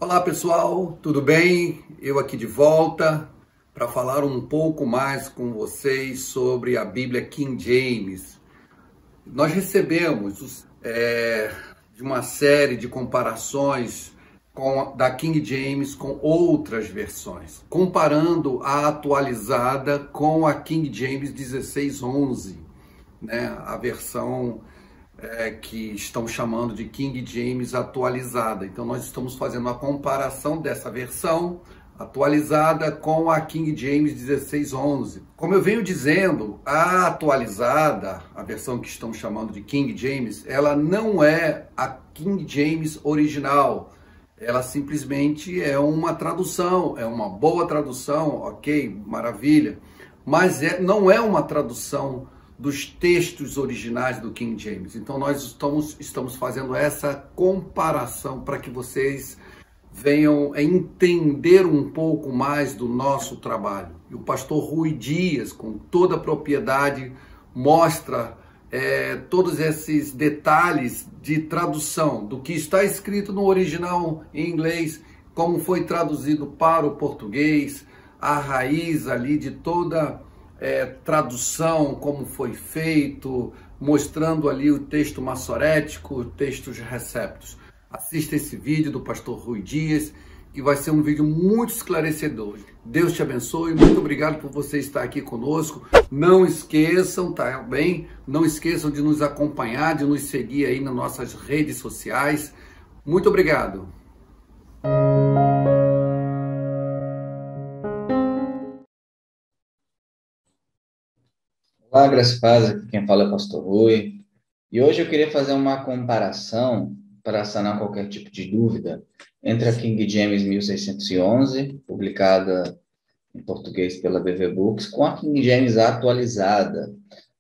Olá pessoal, tudo bem? Eu aqui de volta para falar um pouco mais com vocês sobre a Bíblia King James. Nós recebemos de uma série de comparações da King James com outras versões, comparando a atualizada com a King James 1611, né? A versão que estão chamando de King James atualizada. Então nós estamos fazendo uma comparação dessa versão atualizada com a King James 1611. Como eu venho dizendo, a atualizada, a versão que estão chamando de King James, ela não é a King James original. Ela simplesmente é uma tradução, é uma boa tradução, ok, maravilha, mas não é uma tradução dos textos originais do King James. Então nós estamos fazendo essa comparação para que vocês venham a entender um pouco mais do nosso trabalho. E o pastor Rui Dias, com toda a propriedade, mostra todos esses detalhes de tradução do que está escrito no original em inglês, como foi traduzido para o português, a raiz ali de toda tradução, como foi feito, mostrando ali o texto massorético, textos receptos. Assista esse vídeo do pastor Rui Dias, que vai ser um vídeo muito esclarecedor. Deus te abençoe, muito obrigado por você estar aqui conosco. Não esqueçam, tá bem? Não esqueçam de nos acompanhar, de nos seguir aí nas nossas redes sociais. Muito obrigado. Olá, graças a Deus, aqui quem fala é o pastor Rui. E hoje eu queria fazer uma comparação para sanar qualquer tipo de dúvida entre a King James 1611, publicada em português pela BV Books, com a King James atualizada.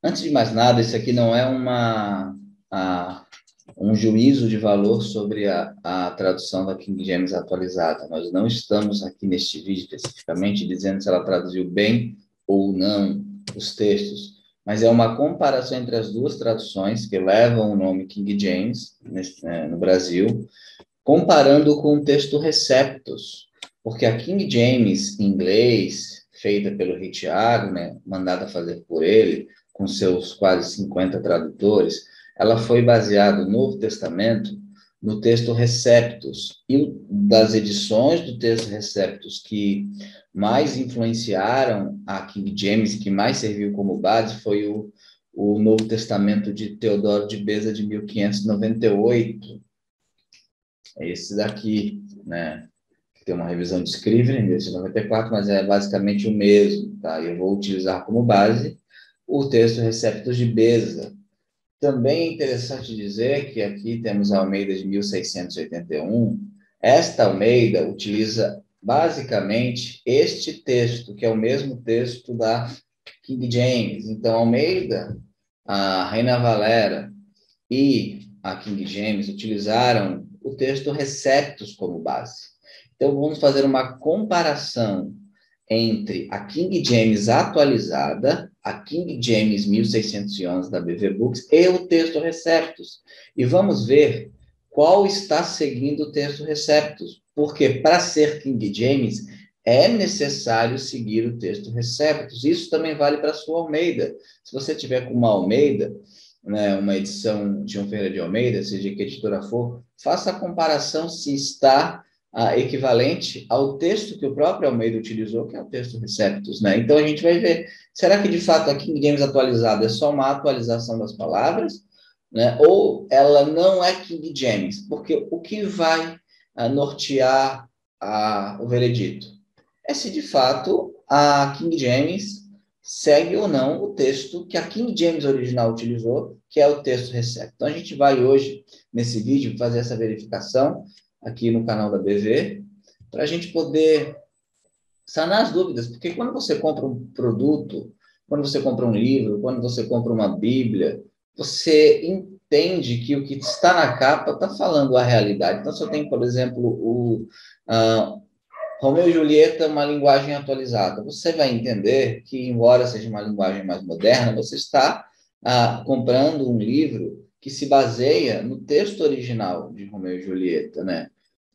Antes de mais nada, isso aqui não é um juízo de valor sobre a tradução da King James atualizada. Nós não estamos aqui neste vídeo especificamente dizendo se ela traduziu bem ou não os textos, mas é uma comparação entre as duas traduções que levam o nome King James no Brasil, comparando com o texto Receptus, porque a King James em inglês, feita pelo Rich Agner, mandada fazer por ele, com seus quase 50 tradutores, ela foi baseada no Novo Testamento no texto Receptus, e das edições do texto Receptus que mais influenciaram a King James, que mais serviu como base, foi o Novo Testamento de Teodoro de Beza, de 1598. É esse daqui, né? Que tem uma revisão de Scrivener, em 1894, mas é basicamente o mesmo, tá? Eu vou utilizar como base o texto Receptus de Beza. Também é interessante dizer que aqui temos a Almeida de 1681. Esta Almeida utiliza basicamente este texto, que é o mesmo texto da King James. Então, Almeida, a Reina Valera e a King James utilizaram o texto Receptus como base. Então, vamos fazer uma comparação entre a King James atualizada, a King James 1611 da BV Books e o texto Receptus. E vamos ver qual está seguindo o texto Receptus, porque para ser King James é necessário seguir o texto Receptus. Isso também vale para a sua Almeida. Se você tiver com uma Almeida, né, uma edição de Ferreira de Almeida, seja que editora for, faça a comparação se está equivalente ao texto que o próprio Almeida utilizou, que é o texto Receptus, né? Então a gente vai ver, será que de fato a King James atualizada é só uma atualização das palavras, né? Ou ela não é King James? Porque o que vai nortear o veredito é se de fato a King James segue ou não o texto que a King James original utilizou, que é o texto Receptus. Então a gente vai hoje, nesse vídeo, fazer essa verificação aqui no canal da BV, para a gente poder sanar as dúvidas, porque quando você compra um produto, quando você compra um livro, quando você compra uma Bíblia, você entende que o que está na capa está falando a realidade. Então, se eu tenho, por exemplo, o Romeu e Julieta, uma linguagem atualizada, você vai entender que, embora seja uma linguagem mais moderna, você está comprando um livro que se baseia no texto original de Romeu e Julieta, né?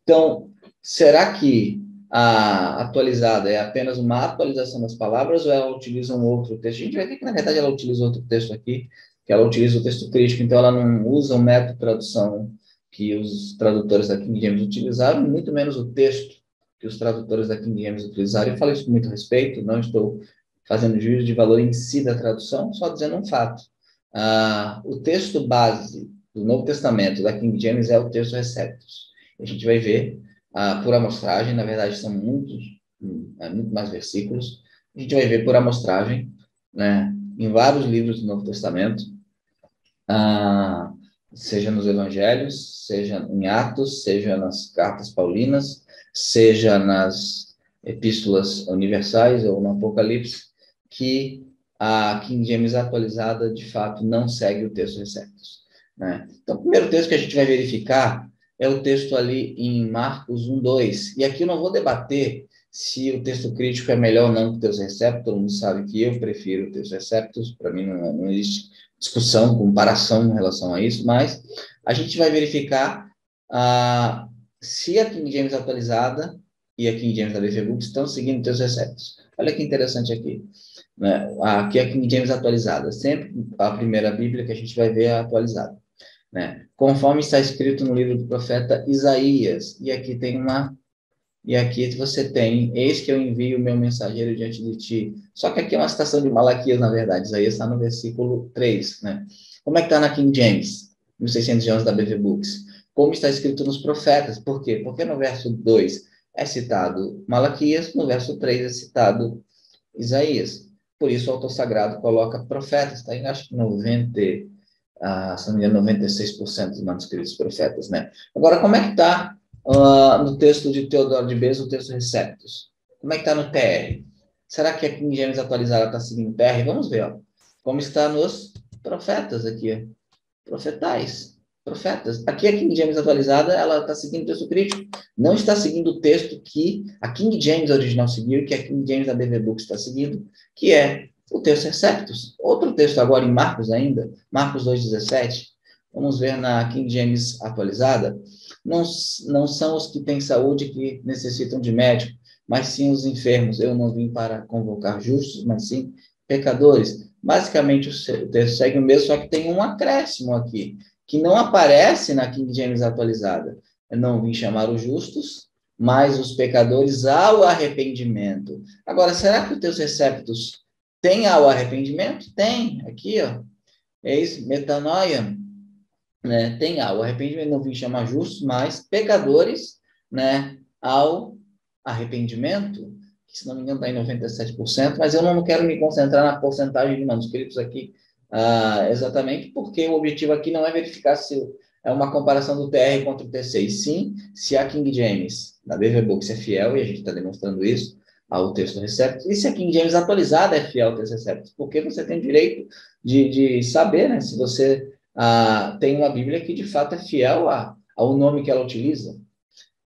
Então, será que a atualizada é apenas uma atualização das palavras ou ela utiliza um outro texto? A gente vai ver que, na verdade, ela utiliza outro texto aqui, que ela utiliza o texto crítico, então ela não usa o método de tradução que os tradutores da King James utilizaram, muito menos o texto que os tradutores da King James utilizaram. Eu falo isso com muito respeito, não estou fazendo juízo de valor em si da tradução, só dizendo um fato. O texto base do Novo Testamento da King James é o texto Receptus. A gente vai ver por amostragem, na verdade são muito mais versículos, a gente vai ver por amostragem, né, em vários livros do Novo Testamento, seja nos Evangelhos, seja em Atos, seja nas cartas paulinas, seja nas epístolas universais ou no Apocalipse, que a King James atualizada, de fato, não segue o texto Receptus, né? Então, o primeiro texto que a gente vai verificar é o texto ali em Marcos 1:2. E aqui eu não vou debater se o texto crítico é melhor ou não que o texto Receptus. Todo mundo sabe que eu prefiro o texto Receptus. Para mim não existe discussão, comparação em relação a isso, mas a gente vai verificar se a King James atualizada e a King James da BV Books estão seguindo o texto Receptus. Olha que interessante aqui, né? Aqui é a King James atualizada. Sempre a primeira Bíblia que a gente vai ver é atualizada, né? Conforme está escrito no livro do profeta Isaías. E aqui você tem: eis que eu envio o meu mensageiro diante de ti. Só que aqui é uma citação de Malaquias, na verdade. Isaías está no versículo 3, né? Como é que está na King James, 1611 da BV Books? Como está escrito nos profetas. Por quê? Porque no verso 2 é citado Malaquias, no verso 3 é citado Isaías. Por isso o autor sagrado coloca profetas, tá? Acho que 90, se não me engano, 96% dos manuscritos profetas, né? Agora, como é que está no texto de Teodoro de Bez, o texto Receptus? Como é que está no TR? Será que a King James atualizada está seguindo o TR? Vamos ver, ó. Como está nos profetas aqui, ó. Profetas. Aqui a King James atualizada, ela está seguindo o texto crítico, não está seguindo o texto que a King James original seguiu, que a King James da BV Books está seguindo, que é o texto Receptus. Outro texto agora em Marcos ainda, Marcos 2,17, vamos ver na King James atualizada, não são os que têm saúde que necessitam de médico, mas sim os enfermos. Eu não vim para convocar justos, mas sim pecadores. Basicamente o texto segue o mesmo, só que tem um acréscimo aqui, que não aparece na King James atualizada. Eu não vim chamar os justos, mas os pecadores ao arrependimento. Agora, será que o texto Receptus tem ao arrependimento? Tem, aqui, ó. Eis metanoia, né? Tem ao arrependimento, não vim chamar justos, mas pecadores, né, ao arrependimento, que, se não me engano está em 97%, mas eu não quero me concentrar na porcentagem de manuscritos aqui, exatamente porque o objetivo aqui não é verificar se é uma comparação do TR contra o TC, e sim se a King James da BV Books é fiel, e a gente está demonstrando isso, ao texto Receptus, e se a King James atualizada é fiel ao texto Receptus, porque você tem direito de saber, né, se você tem uma Bíblia que de fato é fiel ao nome que ela utiliza,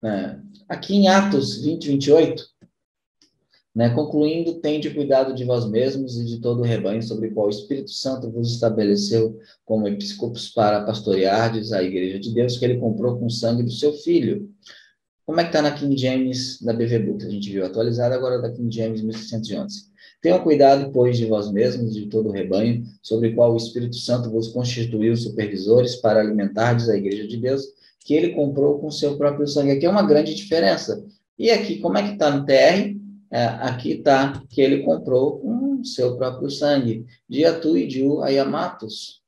né? Aqui em Atos 20:28, né, concluindo: tende cuidado de vós mesmos e de todo o rebanho sobre o qual o Espírito Santo vos estabeleceu como episcopos para pastoreardes a igreja de Deus, que ele comprou com o sangue do seu filho. Como é que está na King James da BV Books? A gente viu atualizada, agora da King James 1611. Tenham cuidado, pois, de vós mesmos e de todo o rebanho, sobre o qual o Espírito Santo vos constituiu supervisores para alimentardes a igreja de Deus, que ele comprou com seu próprio sangue. Aqui é uma grande diferença. E aqui, como é que está no TR? Aqui está que ele comprou com seu próprio sangue. Diatu e diu aimatos,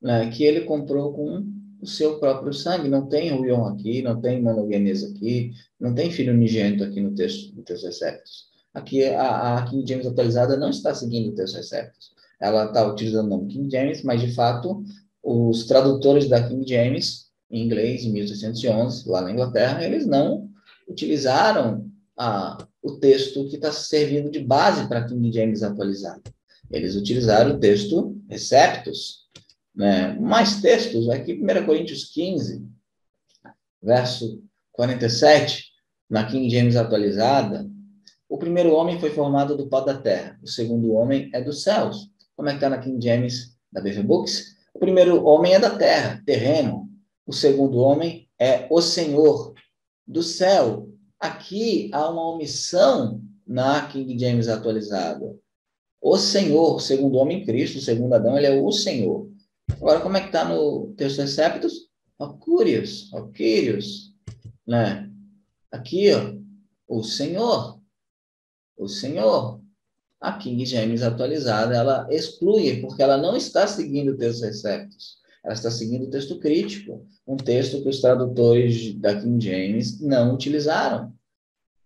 né, que ele comprou com o seu próprio sangue. Não tem ruion aqui, não tem monogenese aqui, não tem filho unigênito aqui no texto Receptus. Aqui a King James atualizada não está seguindo o texto Receptus. Ela está utilizando o nome King James, mas de fato os tradutores da King James em inglês em 1611 lá na Inglaterra, eles não utilizaram o texto que está servindo de base para a King James atualizada. Eles utilizaram o texto Receptus, né? Mais textos, aqui 1 Coríntios 15, verso 47, na King James atualizada: o primeiro homem foi formado do pó da terra, o segundo homem é dos céus. Como é que está na King James da BV Books? O primeiro homem é da terra, terreno. O segundo homem é o Senhor do céu. Aqui há uma omissão na King James atualizada. O Senhor, segundo o homem Cristo, segundo Adão, ele é o Senhor. Agora, como é que está no texto Receptus? O Kyrios, né? Aqui, ó, o Senhor. A King James atualizada, ela exclui, porque ela não está seguindo o texto Receptus. Ela está seguindo o texto crítico, um texto que os tradutores da King James não utilizaram.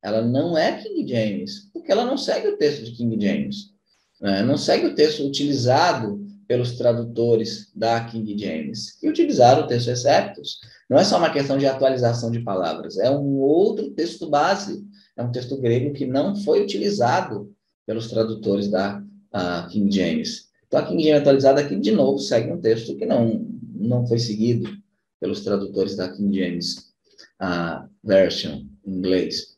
Ela não é King James, porque ela não segue o texto de King James. Né? Não segue o texto utilizado pelos tradutores da King James, que utilizaram o texto Receptus. Não é só uma questão de atualização de palavras, é um outro texto base, é um texto grego que não foi utilizado pelos tradutores da King James. Então, a King James atualizada aqui, de novo, segue um texto que não foi seguido pelos tradutores da King James Version, em inglês.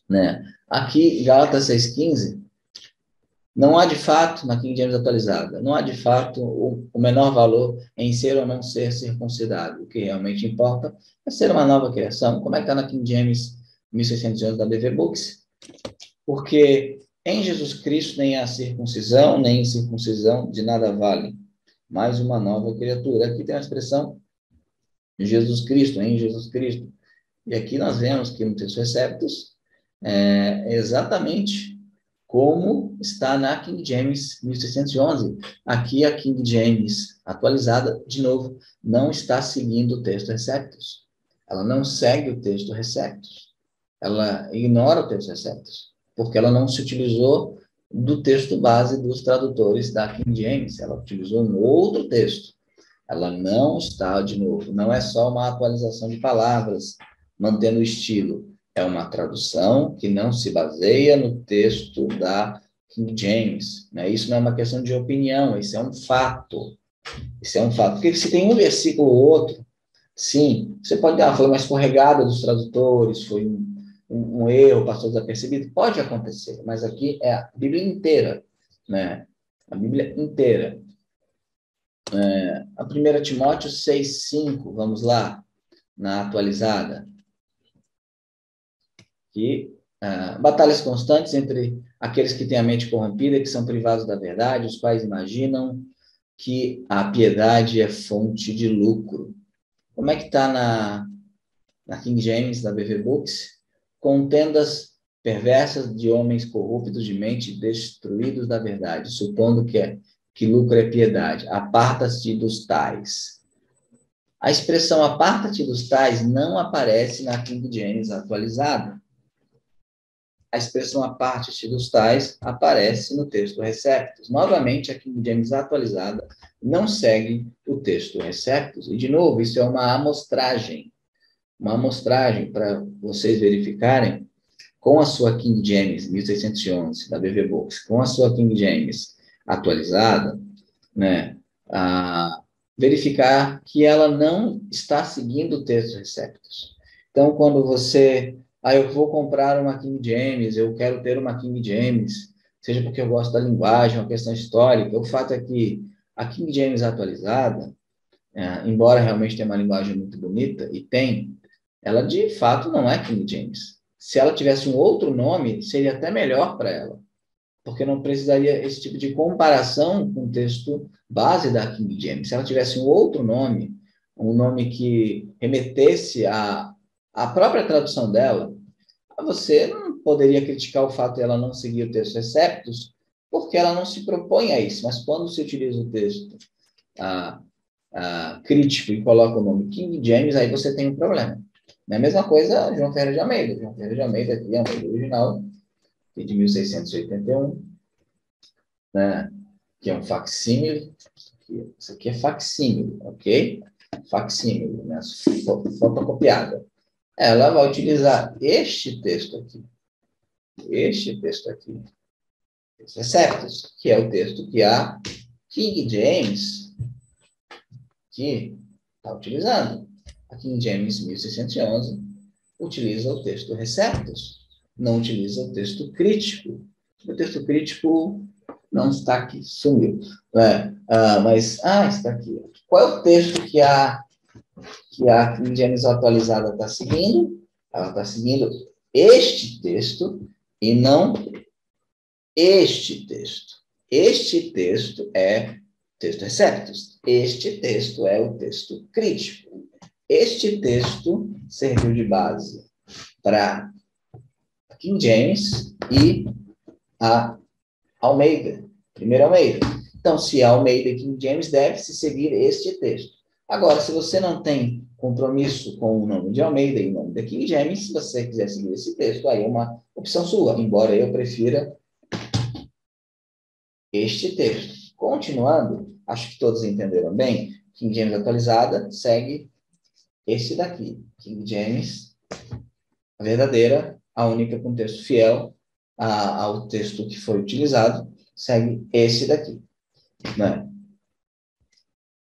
Né? Aqui, Gálatas 6,15, não há de fato, na King James atualizada, não há de fato o menor valor em ser ou não ser circuncidado. O que realmente importa é ser uma nova criação. Como é que está na King James 1611 da BV Books? Porque em Jesus Cristo nem a circuncisão, nem a incircuncisão de nada vale, mais uma nova criatura. Aqui tem a expressão Jesus Cristo, em Jesus Cristo. E aqui nós vemos que no texto Receptus é exatamente como está na King James 1611. Aqui a King James atualizada, de novo, não está seguindo o texto Receptus. Ela não segue o texto Receptus. Ela ignora o texto Receptus, porque ela não se utilizou do texto base dos tradutores da King James. Ela utilizou um outro texto. Ela não está, de novo, não é só uma atualização de palavras, mantendo o estilo. É uma tradução que não se baseia no texto da King James. Né? Isso não é uma questão de opinião, isso é um fato. Isso é um fato. Porque se tem um versículo ou outro, sim, você pode dizer, foi uma escorregada dos tradutores, foi um erro, passou desapercebido. Pode acontecer, mas aqui é a Bíblia inteira. Né? A Bíblia inteira. A 1 Timóteo 6,5, vamos lá, na atualizada. Que batalhas constantes entre aqueles que têm a mente corrompida, que são privados da verdade, os quais imaginam que a piedade é fonte de lucro. Como é que está na King James, da BV Books? Contendas perversas de homens corruptos de mente, destruídos da verdade, supondo que lucro é piedade. Aparta-te dos tais. A expressão aparta-te dos tais não aparece na King James atualizada. A expressão aparta-te dos tais aparece no texto Receptus. Novamente, a King James atualizada não segue o texto Receptus. E, de novo, isso é uma amostragem para vocês verificarem com a sua King James 1611, da BV Books, com a sua King James atualizada, né, verificar que ela não está seguindo o texto Receptus. Então, quando você eu vou comprar uma King James, eu quero ter uma King James, seja porque eu gosto da linguagem, uma questão histórica. O fato é que a King James atualizada, embora realmente tenha uma linguagem muito bonita, e tem, ela de fato não é King James. Se ela tivesse um outro nome, seria até melhor para ela, porque não precisaria esse tipo de comparação com o texto base da King James. Se ela tivesse um outro nome, um nome que remetesse à própria tradução dela, você não poderia criticar o fato de ela não seguir o texto Receptus, porque ela não se propõe a isso. Mas quando se utiliza o texto crítico e coloca o nome King James, aí você tem um problema. É a mesma coisa João Ferreira de Almeida. João Ferreira de Almeida aqui é um original, de 1681, né, que é um facsímile. Isso aqui é facsímile, ok? Facsímile, né, fotocopiada. Ela vai utilizar este texto aqui, Receptus, que é o texto que a King James que está utilizando. A King James 1611 utiliza o texto Receptus, não utiliza o texto crítico. O texto crítico não está aqui, sumiu. Mas está aqui. Qual é o texto que a que a King James atualizada está seguindo. Ela está seguindo este texto e não este texto. Este texto é texto receptus. Este texto é o texto crítico. Este texto serviu de base para King James e a Almeida, primeiro Almeida. Então, se a Almeida e King James, deve-se seguir este texto. Agora, se você não tem compromisso com o nome de Almeida e o nome da King James, se você quiser seguir esse texto, aí é uma opção sua, embora eu prefira este texto. Continuando, acho que todos entenderam bem, King James atualizada segue esse daqui, King James, a verdadeira, a única com texto fiel ao texto que foi utilizado, segue esse daqui. Né?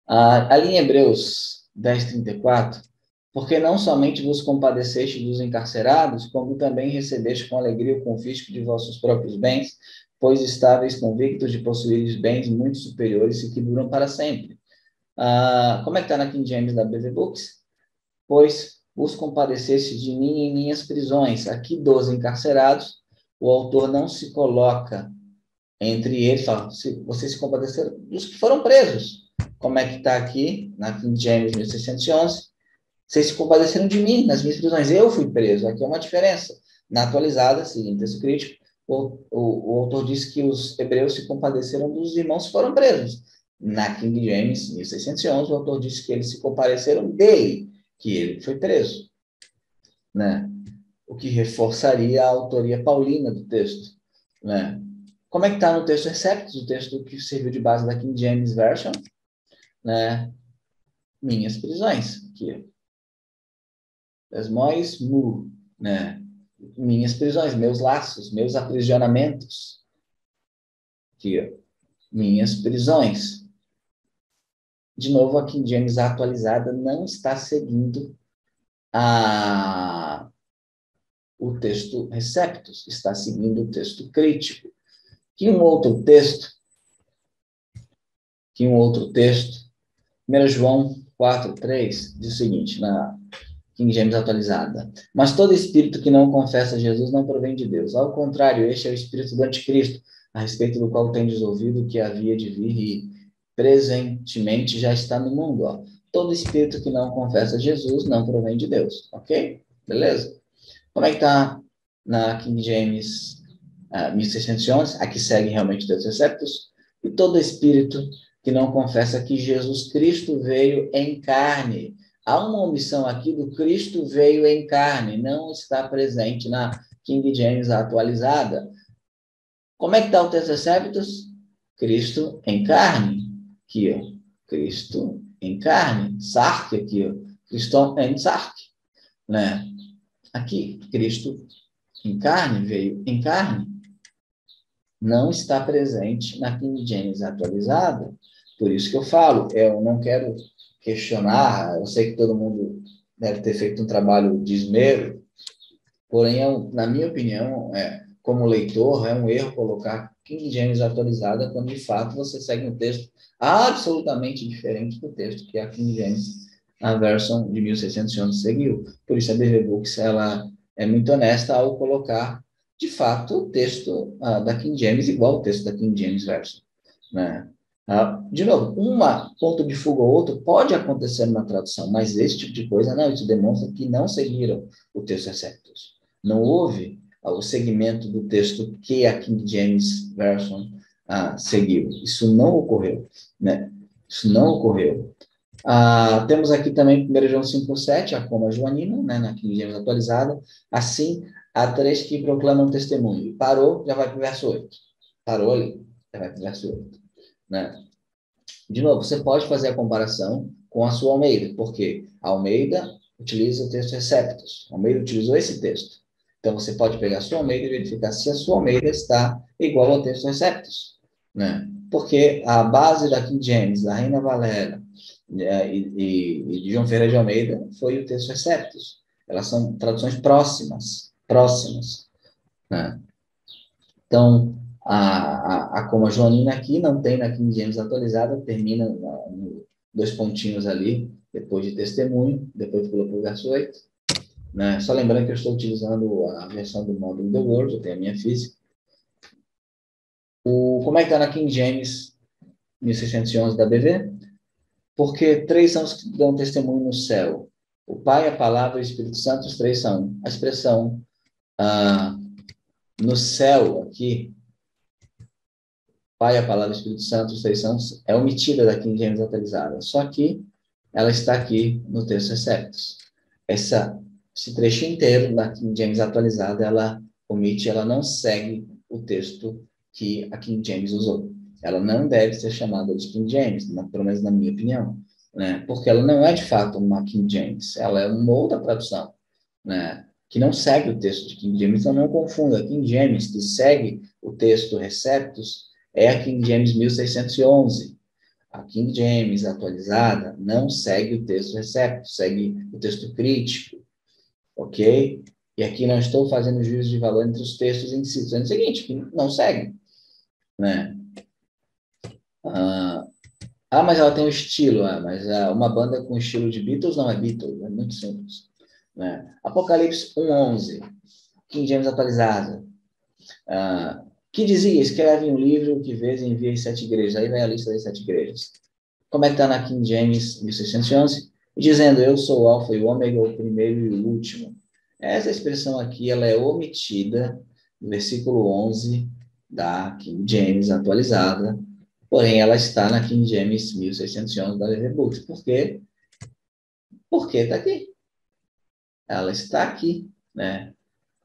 Ali em Hebreus 10:34, porque não somente vos compadeceste dos encarcerados, como também recebeste com alegria o confisco de vossos próprios bens, pois estáveis convictos de possuir bens muito superiores e que duram para sempre. Como é que está na King James da BV Books? Pois vos compadeceste de mim em minhas prisões. Aqui, dos encarcerados, o autor não se coloca entre eles, fala, vocês se compadeceram dos que foram presos. Como é que está aqui, na King James 1611? Vocês se compadeceram de mim nas minhas prisões. Eu fui preso. Aqui é uma diferença. Na atualizada, seguindo texto crítico, o autor diz que os hebreus se compadeceram dos irmãos que foram presos. Na King James 1611, o autor disse que eles se compadeceram dele, que ele foi preso. Né? O que reforçaria a autoria paulina do texto. Né? Como é que está no texto Receptus, o texto que serviu de base da King James Version? Né? Minhas prisões. Aqui. Esmois mu. Né? Minhas prisões, meus laços, meus aprisionamentos. Aqui. Minhas prisões. De novo, a King James atualizada não está seguindo o texto Receptus, está seguindo o texto crítico. Que um outro texto, 1 João 4:3, diz o seguinte, na King James atualizada: mas todo espírito que não confessa Jesus não provém de Deus. Ao contrário, este é o espírito do anticristo, a respeito do qual tendes ouvido que havia de vir e presentemente já está no mundo. Ó. Todo espírito que não confessa Jesus não provém de Deus. Ok? Beleza? Como é que está na King James 1611? Aqui segue realmente Deus Receptus. E todo espírito que não confessa que Jesus Cristo veio em carne. Há uma omissão aqui do Cristo veio em carne, não está presente na King James atualizada. Como é que está o texto Receptus? Cristo em carne. Aqui, ó. Cristo em carne. Sark aqui, ó. Cristo em Sark. Né? Aqui, Cristo em carne, veio em carne. Não está presente na King James atualizada. Por isso que eu falo, eu não quero questionar, eu sei que todo mundo deve ter feito um trabalho de esmero, porém, na minha opinião, como leitor, é um erro colocar King James atualizada quando, de fato, você segue um texto absolutamente diferente do texto que a King James, a versão de 1611, seguiu. Por isso, a BV Books, ela é muito honesta ao colocar, de fato, o texto da King James igual ao texto da King James Version. Né? De novo, um ponto de fuga ou outro pode acontecer na tradução, mas esse tipo de coisa não, isso demonstra que não seguiram o texto Receptus. Não houve o segmento do texto que a King James Version seguiu. Isso não ocorreu. Né? Isso não ocorreu. Temos aqui também 1 João 5:7, a coma joanina, né, na King James atualizada. Assim, há três que proclamam testemunho. Parou, já vai para o verso 8. Parou ali, já vai para o verso 8. Né? De novo, você pode fazer a comparação com a sua Almeida, porque a Almeida utiliza o texto Receptus. A Almeida utilizou esse texto. Então, você pode pegar a sua Almeida e verificar se a sua Almeida está igual ao texto Receptus. Né? Porque a base da King James, da Reina Valera e de João Ferreira de Almeida foi o texto Receptus. Elas são traduções próximas. Né? Então, a coma joanina aqui não tem na King James atualizada, termina no dois pontinhos ali, depois de testemunho, depois pulou para o verso 8. Né? Só lembrando que eu estou utilizando a versão do módulo The Word, eu tenho a minha física. Como é que está na King James 1611 da BV? Porque três são os que dão testemunho no céu. O Pai, a Palavra e o Espírito Santo, os três são. A expressão no céu aqui, Pai, a Palavra e o Espírito Santo, os três são, é omitida da King James atualizada. Só que ela está aqui no texto Receptus. Esse trecho inteiro da King James atualizada, ela omite, ela não segue o texto que a King James usou. Ela não deve ser chamada de King James, pelo menos na minha opinião, né? Porque ela não é de fato uma King James, ela é uma outra tradução, né? Que não segue o texto de King James, então não confunda. A King James que segue o texto Receptus é a King James 1611. A King James atualizada não segue o texto Receptus, segue o texto crítico, ok? E aqui não estou fazendo juízo de valor entre os textos em si, dizendo o seguinte, que não segue, né? Mas ela tem um estilo, mas uma banda com estilo de Beatles não é Beatles, é muito simples, né? Apocalipse 1:11, King James atualizada, que dizia, escreve um livro que vês e envia às 7 igrejas, aí vai a lista das 7 igrejas. Como é que está na King James 1611? Dizendo, eu sou o alfa e o ômega, o primeiro e o último. Essa expressão aqui, ela é omitida no versículo 11 da King James atualizada, porém ela está na King James 1611 da BV Books. Por quê? Porque está aqui. Ela está aqui, né?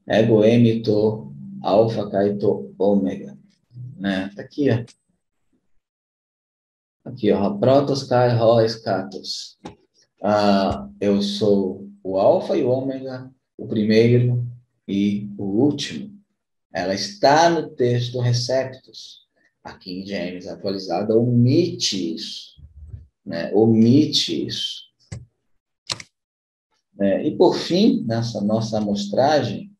Ego, emito, alfa, caito, ômega. Né? Está aqui, ó. Aqui, ó. Protos, kai, rois, katos. Eu sou o alfa e o ômega, o primeiro e o último. Ela está no texto Receptus. A King James atualizada omite isso, né? Omite isso. E por fim, nessa nossa amostragem,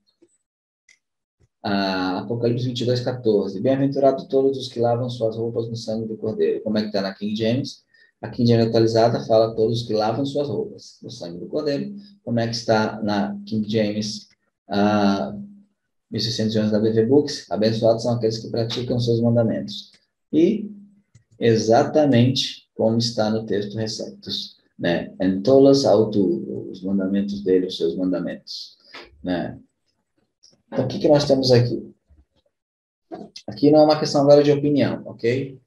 Apocalipse 22:14. Bem-aventurado todos os que lavam suas roupas no sangue do Cordeiro. Como é que está na King James? A King James atualizada fala todos os que lavam suas roupas no sangue do Cordeiro. Como é que está na King James 1611 da BV Books? Abençoados são aqueles que praticam seus mandamentos. E exatamente como está no texto Receptus, né? Entolas autu, os mandamentos dele, os seus mandamentos, né? Então, o que nós temos aqui? Aqui não é uma questão agora de opinião, ok?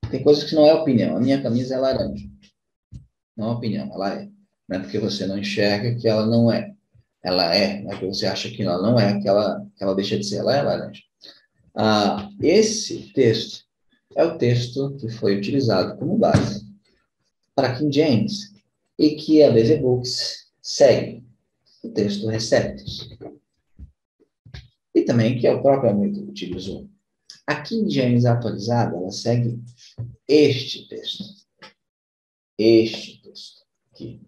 Tem coisas que não é opinião. A minha camisa é laranja. Não é opinião, ela é. Não é porque você não enxerga que ela não é. Ela é. Não é porque você acha que ela não é, que ela deixa de ser. Ela é laranja. Esse texto é o texto que foi utilizado como base para King James e que a BV Books segue o texto Receptus. E também que é o próprio amigo que utilizou. A King James atualizada, ela segue este texto. Este texto aqui.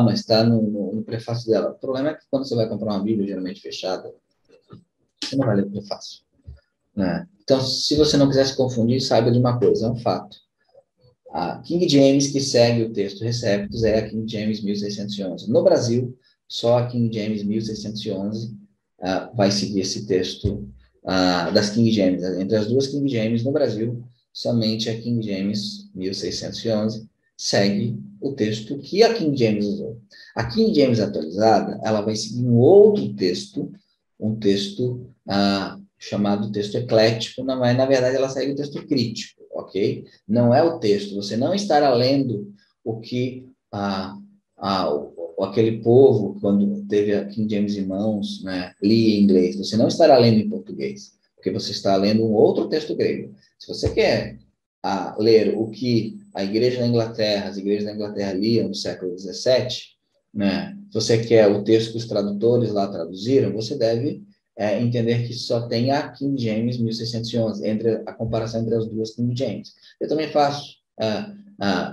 Mas está no prefácio dela. O problema é que quando você vai comprar uma Bíblia, geralmente fechada, você não vai ler o prefácio, né? Então, se você não quiser se confundir, saiba de uma coisa, é um fato. A King James que segue o texto Receptus é a King James 1611. No Brasil, só a King James 1611 vai seguir esse texto das King James. Entre as duas King James no Brasil, somente a King James 1611 segue o texto que a King James usou. A King James atualizada, ela vai seguir um outro texto, um texto chamado texto eclético, mas na verdade ela segue o texto crítico, ok? Não é o texto, você não estará lendo o que aquele povo, quando teve a King James em mãos, né, lia em inglês, você não estará lendo em português, porque você está lendo um outro texto grego. Se você quer ler o que a igreja da Inglaterra, as igrejas da Inglaterra liam no século XVII, né, se você quer o texto que os tradutores lá traduziram, você deve entender que só tem a King James 1611, a comparação entre as duas King James. Eu também faço,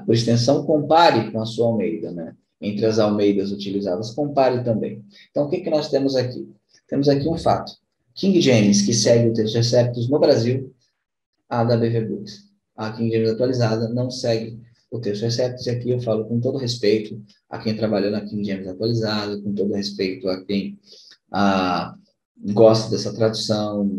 por extensão, compare com a sua Almeida, né? Entre as Almeidas utilizadas, compare também. Então, o que nós temos aqui? Temos aqui um fato. King James, que segue o texto Receptus no Brasil, a da BV Books. A King James atualizada não segue o texto Receptus, e aqui eu falo com todo respeito a quem trabalhou na King James atualizada, com todo respeito a quem gosta dessa tradução.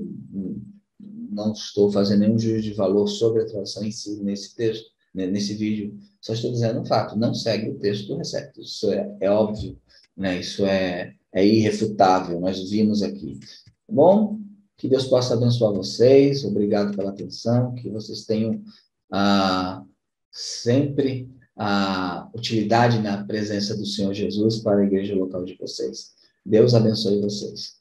Não estou fazendo nenhum juízo de valor sobre a tradução em si nesse texto, nesse vídeo, só estou dizendo um fato: não segue o texto do Receptus. Isso é óbvio, né? Isso é irrefutável, nós vimos aqui. Tá bom? Que Deus possa abençoar vocês, obrigado pela atenção, que vocês tenham sempre a utilidade na presença do Senhor Jesus para a igreja local de vocês. Deus abençoe vocês.